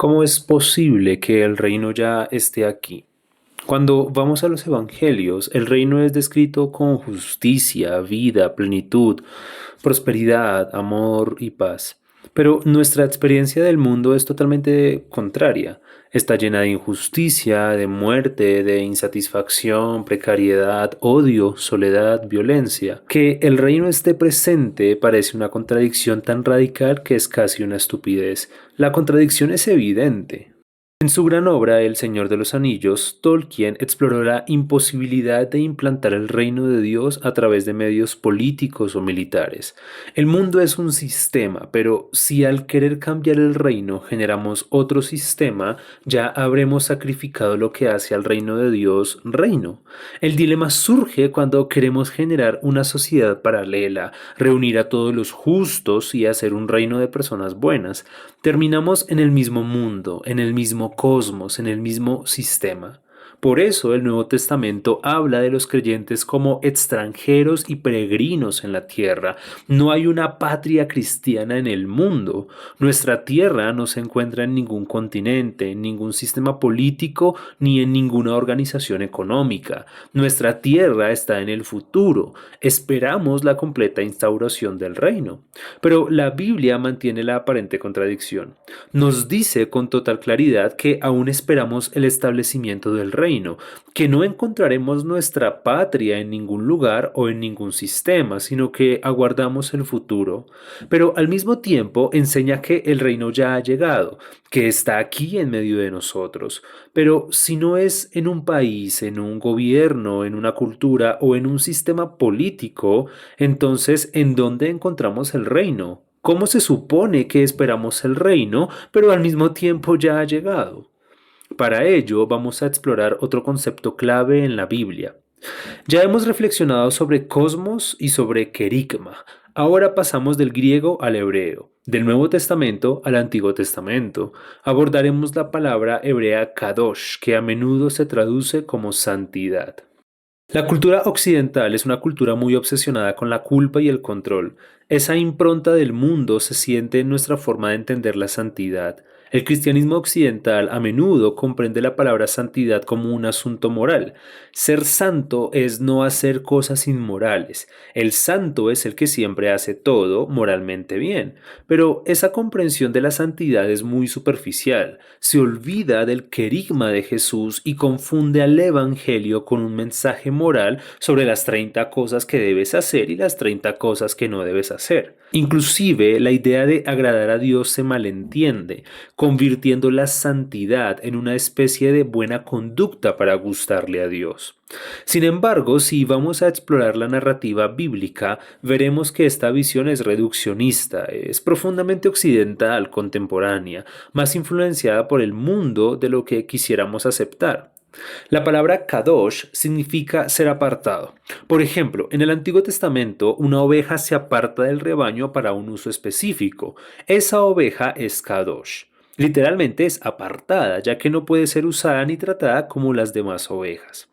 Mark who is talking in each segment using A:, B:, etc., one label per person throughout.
A: ¿Cómo es posible que el reino ya esté aquí? Cuando vamos a los evangelios, el reino es descrito con justicia, vida, plenitud, prosperidad, amor y paz. Pero nuestra experiencia del mundo es totalmente contraria. Está llena de injusticia, de muerte, de insatisfacción, precariedad, odio, soledad, violencia. Que el reino esté presente parece una contradicción tan radical que es casi una estupidez. La contradicción es evidente. En su gran obra El Señor de los Anillos, Tolkien exploró la imposibilidad de implantar el reino de Dios a través de medios políticos o militares. El mundo es un sistema, pero si al querer cambiar el reino generamos otro sistema, ya habremos sacrificado lo que hace al reino de Dios reino. El dilema surge cuando queremos generar una sociedad paralela, reunir a todos los justos y hacer un reino de personas buenas. Terminamos en el mismo mundo, en el mismo cosmos, en el mismo sistema. Por eso el Nuevo Testamento habla de los creyentes como extranjeros y peregrinos en la tierra. No hay una patria cristiana en el mundo. Nuestra tierra no se encuentra en ningún continente, en ningún sistema político ni en ninguna organización económica. Nuestra tierra está en el futuro. Esperamos la completa instauración del reino. Pero la Biblia mantiene la aparente contradicción. Nos dice con total claridad que aún esperamos el establecimiento del reino, que no encontraremos nuestra patria en ningún lugar o en ningún sistema, sino que aguardamos el futuro. Pero al mismo tiempo enseña que el reino ya ha llegado, que está aquí en medio de nosotros. Pero si no es en un país, en un gobierno, en una cultura o en un sistema político, entonces, ¿en dónde encontramos el reino? ¿Cómo se supone que esperamos el reino, pero al mismo tiempo ya ha llegado? Para ello, vamos a explorar otro concepto clave en la Biblia. Ya hemos reflexionado sobre cosmos y sobre querigma. Ahora pasamos del griego al hebreo, del Nuevo Testamento al Antiguo Testamento. Abordaremos la palabra hebrea kadosh, que a menudo se traduce como santidad. La cultura occidental es una cultura muy obsesionada con la culpa y el control. Esa impronta del mundo se siente en nuestra forma de entender la santidad. El cristianismo occidental a menudo comprende la palabra santidad como un asunto moral. Ser santo es no hacer cosas inmorales. El santo es el que siempre hace todo moralmente bien. Pero esa comprensión de la santidad es muy superficial. Se olvida del querigma de Jesús y confunde al Evangelio con un mensaje moral sobre las 30 cosas que debes hacer y las 30 cosas que no debes hacer. Inclusive la idea de agradar a Dios se malentiende, convirtiendo la santidad en una especie de buena conducta para gustarle a Dios. Sin embargo, si vamos a explorar la narrativa bíblica, veremos que esta visión es reduccionista, es profundamente occidental, contemporánea, más influenciada por el mundo de lo que quisiéramos aceptar. La palabra kadosh significa ser apartado. Por ejemplo, en el Antiguo Testamento, una oveja se aparta del rebaño para un uso específico. Esa oveja es kadosh. Literalmente es apartada, ya que no puede ser usada ni tratada como las demás ovejas.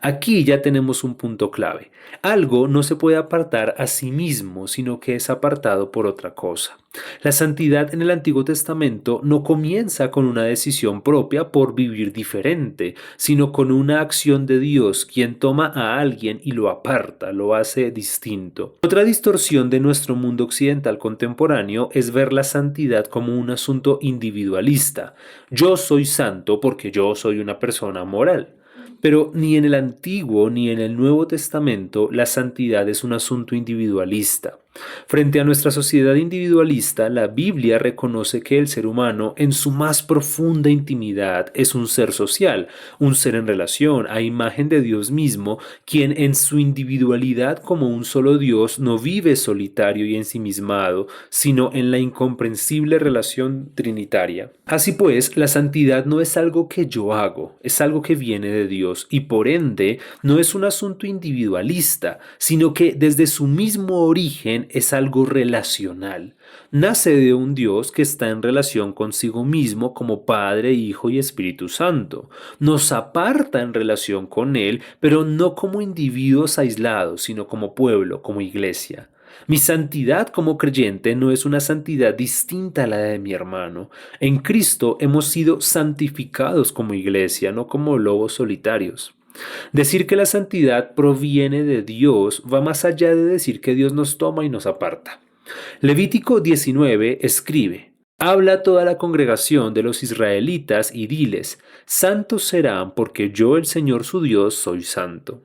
A: Aquí ya tenemos un punto clave. Algo no se puede apartar a sí mismo, sino que es apartado por otra cosa. La santidad en el Antiguo Testamento no comienza con una decisión propia por vivir diferente, sino con una acción de Dios, quien toma a alguien y lo aparta, lo hace distinto. Otra distorsión de nuestro mundo occidental contemporáneo es ver la santidad como un asunto individualista. Yo soy santo porque yo soy una persona moral. Pero ni en el Antiguo ni en el Nuevo Testamento la santidad es un asunto individualista. Frente a nuestra sociedad individualista, la Biblia reconoce que el ser humano en su más profunda intimidad es un ser social, un ser en relación a imagen de Dios mismo, quien en su individualidad como un solo Dios no vive solitario y ensimismado, sino en la incomprensible relación trinitaria. Así pues, la santidad no es algo que yo hago, es algo que viene de Dios y por ende no es un asunto individualista, sino que desde su mismo origen es algo relacional. Nace de un Dios que está en relación consigo mismo como Padre, Hijo y Espíritu Santo. Nos aparta en relación con Él, pero no como individuos aislados, sino como pueblo, como iglesia. Mi santidad como creyente no es una santidad distinta a la de mi hermano. En Cristo hemos sido santificados como iglesia, no como lobos solitarios. Decir que la santidad proviene de Dios va más allá de decir que Dios nos toma y nos aparta. Levítico 19 escribe: Habla a toda la congregación de los israelitas y diles: Santos serán porque yo, el Señor su Dios, soy santo.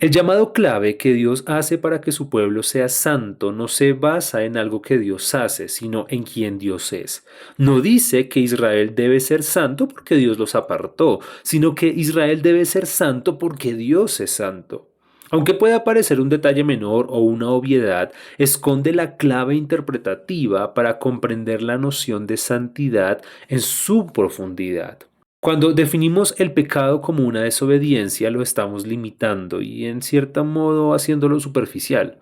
A: El llamado clave que Dios hace para que su pueblo sea santo no se basa en algo que Dios hace, sino en quien Dios es. No dice que Israel debe ser santo porque Dios los apartó, sino que Israel debe ser santo porque Dios es santo. Aunque pueda parecer un detalle menor o una obviedad, esconde la clave interpretativa para comprender la noción de santidad en su profundidad. Cuando definimos el pecado como una desobediencia, lo estamos limitando y en cierto modo haciéndolo superficial.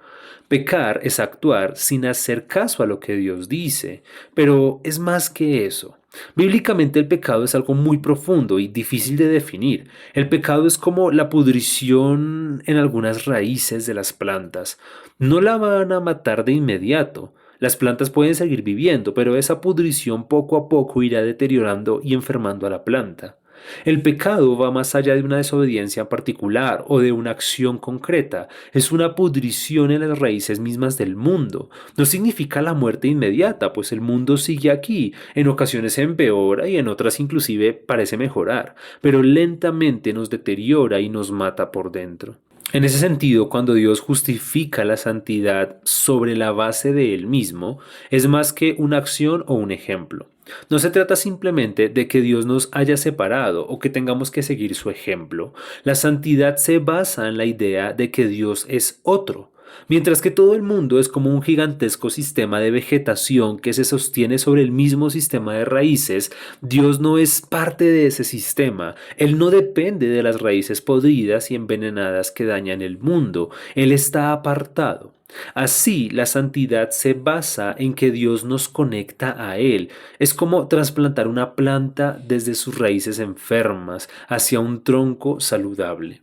A: Pecar es actuar sin hacer caso a lo que Dios dice, pero es más que eso. Bíblicamente el pecado es algo muy profundo y difícil de definir. El pecado es como la pudrición en algunas raíces de las plantas. No la van a matar de inmediato. Las plantas pueden seguir viviendo, pero esa pudrición poco a poco irá deteriorando y enfermando a la planta. El pecado va más allá de una desobediencia particular o de una acción concreta. Es una pudrición en las raíces mismas del mundo. No significa la muerte inmediata, pues el mundo sigue aquí. En ocasiones se empeora y en otras inclusive parece mejorar, pero lentamente nos deteriora y nos mata por dentro. En ese sentido, cuando Dios justifica la santidad sobre la base de Él mismo, es más que una acción o un ejemplo. No se trata simplemente de que Dios nos haya separado o que tengamos que seguir su ejemplo. La santidad se basa en la idea de que Dios es otro. Mientras que todo el mundo es como un gigantesco sistema de vegetación que se sostiene sobre el mismo sistema de raíces, Dios no es parte de ese sistema. Él no depende de las raíces podridas y envenenadas que dañan el mundo. Él está apartado. Así, la santidad se basa en que Dios nos conecta a Él. Es como trasplantar una planta desde sus raíces enfermas hacia un tronco saludable.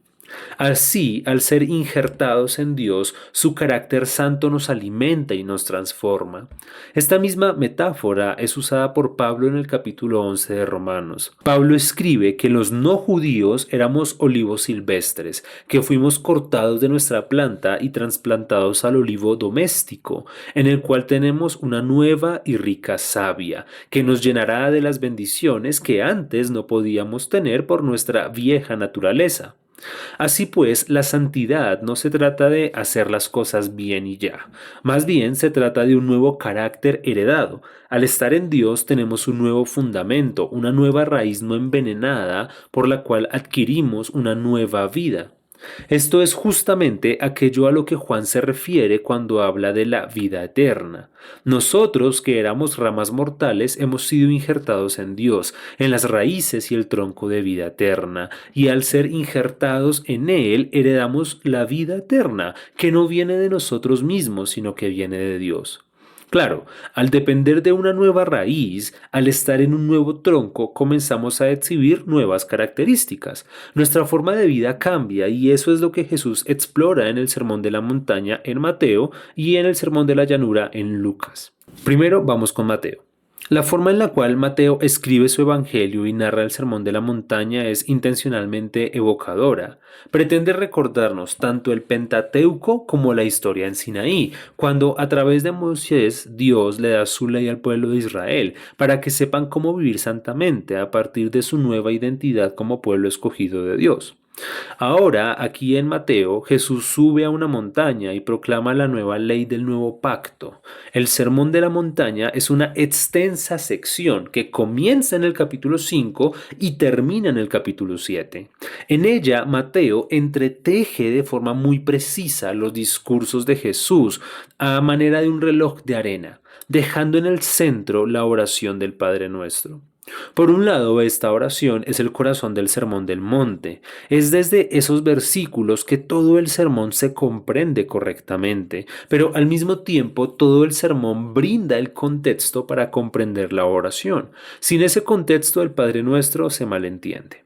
A: Así, al ser injertados en Dios, su carácter santo nos alimenta y nos transforma. Esta misma metáfora es usada por Pablo en el capítulo 11 de Romanos. Pablo escribe que los no judíos éramos olivos silvestres, que fuimos cortados de nuestra planta y trasplantados al olivo doméstico, en el cual tenemos una nueva y rica savia, que nos llenará de las bendiciones que antes no podíamos tener por nuestra vieja naturaleza. Así pues, la santidad no se trata de hacer las cosas bien y ya, más bien se trata de un nuevo carácter heredado. Al estar en Dios tenemos un nuevo fundamento, una nueva raíz no envenenada por la cual adquirimos una nueva vida. Esto es justamente aquello a lo que Juan se refiere cuando habla de la vida eterna. Nosotros, que éramos ramas mortales, hemos sido injertados en Dios, en las raíces y el tronco de vida eterna, y al ser injertados en Él, heredamos la vida eterna, que no viene de nosotros mismos, sino que viene de Dios. Claro, al depender de una nueva raíz, al estar en un nuevo tronco, comenzamos a exhibir nuevas características. Nuestra forma de vida cambia y eso es lo que Jesús explora en el Sermón de la Montaña en Mateo y en el Sermón de la Llanura en Lucas. Primero vamos con Mateo. La forma en la cual Mateo escribe su evangelio y narra el Sermón de la Montaña es intencionalmente evocadora. Pretende recordarnos tanto el Pentateuco como la historia en Sinaí, cuando a través de Moisés Dios le da su ley al pueblo de Israel, para que sepan cómo vivir santamente a partir de su nueva identidad como pueblo escogido de Dios. Ahora, aquí en Mateo, Jesús sube a una montaña y proclama la nueva ley del nuevo pacto. El Sermón de la Montaña es una extensa sección que comienza en el capítulo 5 y termina en el capítulo 7. En ella, Mateo entreteje de forma muy precisa los discursos de Jesús a manera de un reloj de arena, dejando en el centro la oración del Padre Nuestro. Por un lado, esta oración es el corazón del Sermón del Monte. Es desde esos versículos que todo el sermón se comprende correctamente, pero al mismo tiempo todo el sermón brinda el contexto para comprender la oración. Sin ese contexto, el Padre Nuestro se malentiende.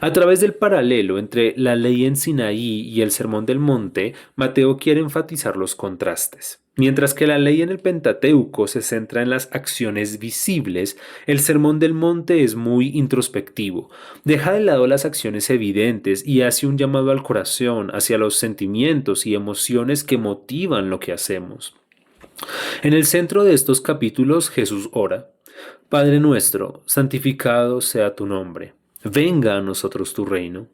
A: A través del paralelo entre la ley en Sinaí y el Sermón del Monte, Mateo quiere enfatizar los contrastes. Mientras que la ley en el Pentateuco se centra en las acciones visibles, el Sermón del Monte es muy introspectivo. Deja de lado las acciones evidentes y hace un llamado al corazón, hacia los sentimientos y emociones que motivan lo que hacemos. En el centro de estos capítulos Jesús ora: Padre nuestro, santificado sea tu nombre. Venga a nosotros tu reino.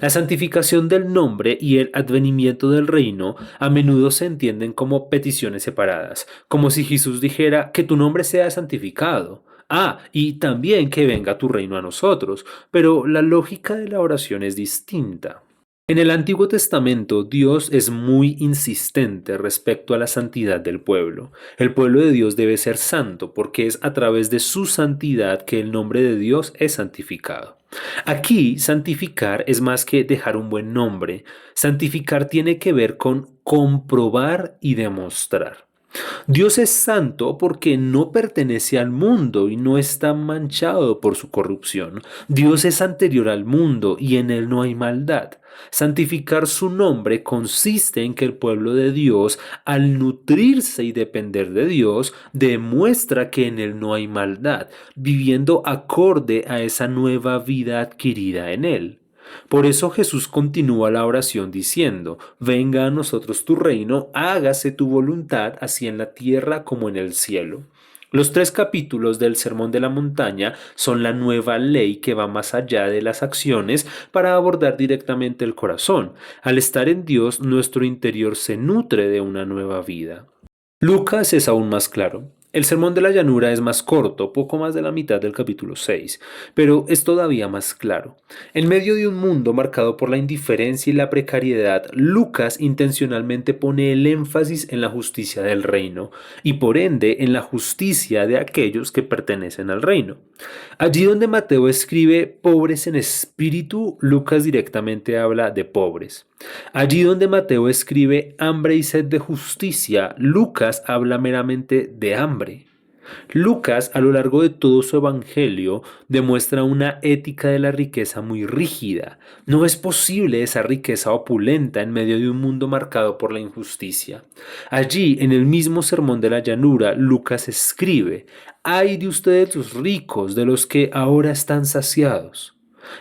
A: La santificación del nombre y el advenimiento del reino a menudo se entienden como peticiones separadas, como si Jesús dijera que tu nombre sea santificado. Ah, y también que venga tu reino a nosotros, pero la lógica de la oración es distinta. En el Antiguo Testamento, Dios es muy insistente respecto a la santidad del pueblo. El pueblo de Dios debe ser santo porque es a través de su santidad que el nombre de Dios es santificado. Aquí, santificar es más que dejar un buen nombre. Santificar tiene que ver con comprobar y demostrar. Dios es santo porque no pertenece al mundo y no está manchado por su corrupción. Dios es anterior al mundo y en él no hay maldad. Santificar su nombre consiste en que el pueblo de Dios, al nutrirse y depender de Dios, demuestra que en él no hay maldad, viviendo acorde a esa nueva vida adquirida en él. Por eso Jesús continúa la oración diciendo: Venga a nosotros tu reino, hágase tu voluntad, así en la tierra como en el cielo. Los 3 capítulos del Sermón de la Montaña son la nueva ley que va más allá de las acciones para abordar directamente el corazón. Al estar en Dios, nuestro interior se nutre de una nueva vida. Lucas es aún más claro. El Sermón de la Llanura es más corto, poco más de la mitad del capítulo 6, pero es todavía más claro. En medio de un mundo marcado por la indiferencia y la precariedad, Lucas intencionalmente pone el énfasis en la justicia del reino y por ende en la justicia de aquellos que pertenecen al reino. Allí donde Mateo escribe pobres en espíritu, Lucas directamente habla de pobres. Allí donde Mateo escribe hambre y sed de justicia, Lucas habla meramente de hambre. Lucas, a lo largo de todo su evangelio, demuestra una ética de la riqueza muy rígida. No es posible esa riqueza opulenta en medio de un mundo marcado por la injusticia. Allí, en el mismo Sermón de la Llanura, Lucas escribe: Ay de ustedes los ricos, de los que ahora están saciados.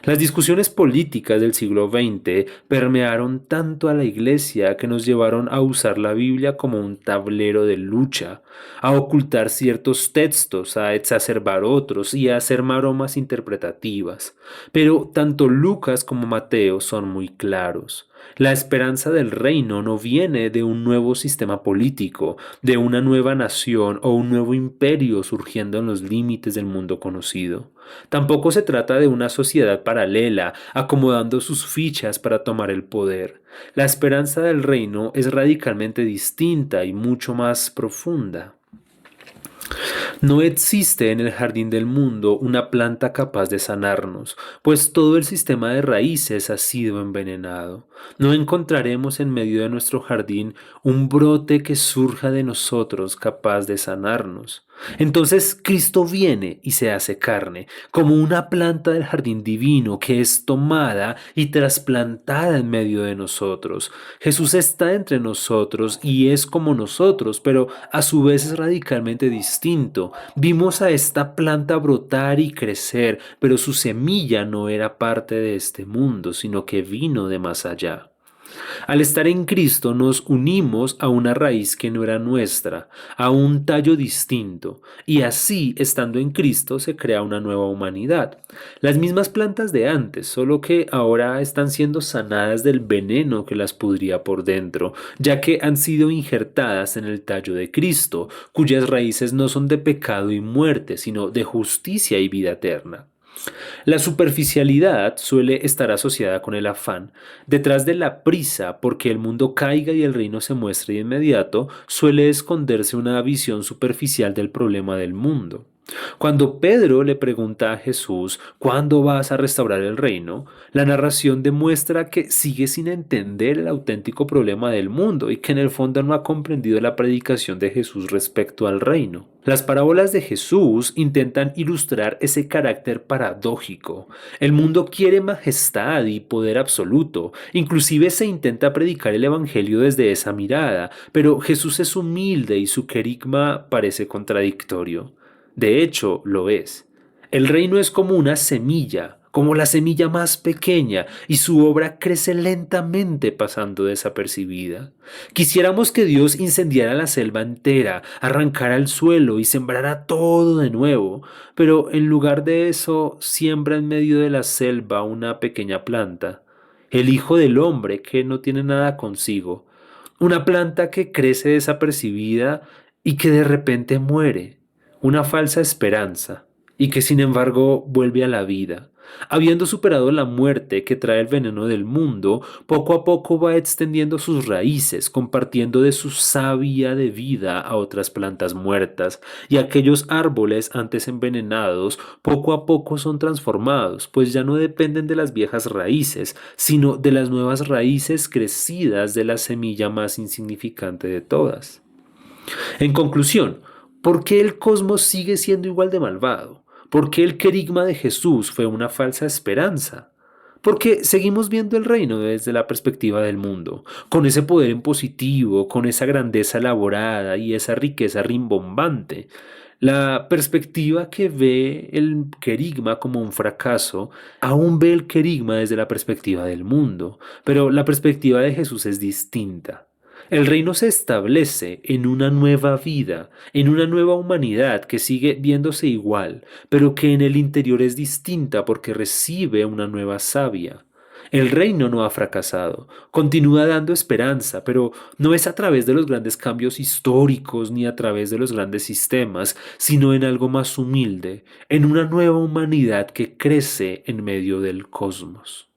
A: Las discusiones políticas del siglo XX permearon tanto a la Iglesia que nos llevaron a usar la Biblia como un tablero de lucha, a ocultar ciertos textos, a exacerbar otros y a hacer maromas interpretativas. Pero tanto Lucas como Mateo son muy claros. La esperanza del reino no viene de un nuevo sistema político, de una nueva nación o un nuevo imperio surgiendo en los límites del mundo conocido. Tampoco se trata de una sociedad paralela, acomodando sus fichas para tomar el poder. La esperanza del reino es radicalmente distinta y mucho más profunda. No existe en el jardín del mundo una planta capaz de sanarnos, pues todo el sistema de raíces ha sido envenenado. No encontraremos en medio de nuestro jardín un brote que surja de nosotros capaz de sanarnos. Entonces Cristo viene y se hace carne, como una planta del jardín divino que es tomada y trasplantada en medio de nosotros. Jesús está entre nosotros y es como nosotros, pero a su vez es radicalmente distinto. Vimos a esta planta brotar y crecer, pero su semilla no era parte de este mundo, sino que vino de más allá. Al estar en Cristo nos unimos a una raíz que no era nuestra, a un tallo distinto, y así, estando en Cristo, se crea una nueva humanidad. Las mismas plantas de antes, solo que ahora están siendo sanadas del veneno que las pudría por dentro, ya que han sido injertadas en el tallo de Cristo, cuyas raíces no son de pecado y muerte, sino de justicia y vida eterna. La superficialidad suele estar asociada con el afán. Detrás de la prisa porque el mundo caiga y el reino se muestre de inmediato, suele esconderse una visión superficial del problema del mundo. Cuando Pedro le pregunta a Jesús ¿cuándo vas a restaurar el reino?, la narración demuestra que sigue sin entender el auténtico problema del mundo y que en el fondo no ha comprendido la predicación de Jesús respecto al reino. Las parábolas de Jesús intentan ilustrar ese carácter paradójico. El mundo quiere majestad y poder absoluto, inclusive se intenta predicar el Evangelio desde esa mirada, pero Jesús es humilde y su querigma parece contradictorio. De hecho, lo es. El reino es como una semilla, como la semilla más pequeña, y su obra crece lentamente pasando desapercibida. Quisiéramos que Dios incendiara la selva entera, arrancara el suelo y sembrara todo de nuevo, pero en lugar de eso, siembra en medio de la selva una pequeña planta, el Hijo del Hombre que no tiene nada consigo, una planta que crece desapercibida y que de repente muere, una falsa esperanza, y que sin embargo vuelve a la vida. Habiendo superado la muerte que trae el veneno del mundo, poco a poco va extendiendo sus raíces, compartiendo de su savia de vida a otras plantas muertas, y aquellos árboles antes envenenados poco a poco son transformados, pues ya no dependen de las viejas raíces, sino de las nuevas raíces crecidas de la semilla más insignificante de todas. En conclusión, ¿por qué el cosmos sigue siendo igual de malvado? ¿Por qué el querigma de Jesús fue una falsa esperanza? Porque seguimos viendo el reino desde la perspectiva del mundo, con ese poder impositivo, con esa grandeza elaborada y esa riqueza rimbombante. La perspectiva que ve el querigma como un fracaso, aún ve el querigma desde la perspectiva del mundo, pero la perspectiva de Jesús es distinta. El reino se establece en una nueva vida, en una nueva humanidad que sigue viéndose igual, pero que en el interior es distinta porque recibe una nueva savia. El reino no ha fracasado, continúa dando esperanza, pero no es a través de los grandes cambios históricos ni a través de los grandes sistemas, sino en algo más humilde, en una nueva humanidad que crece en medio del cosmos.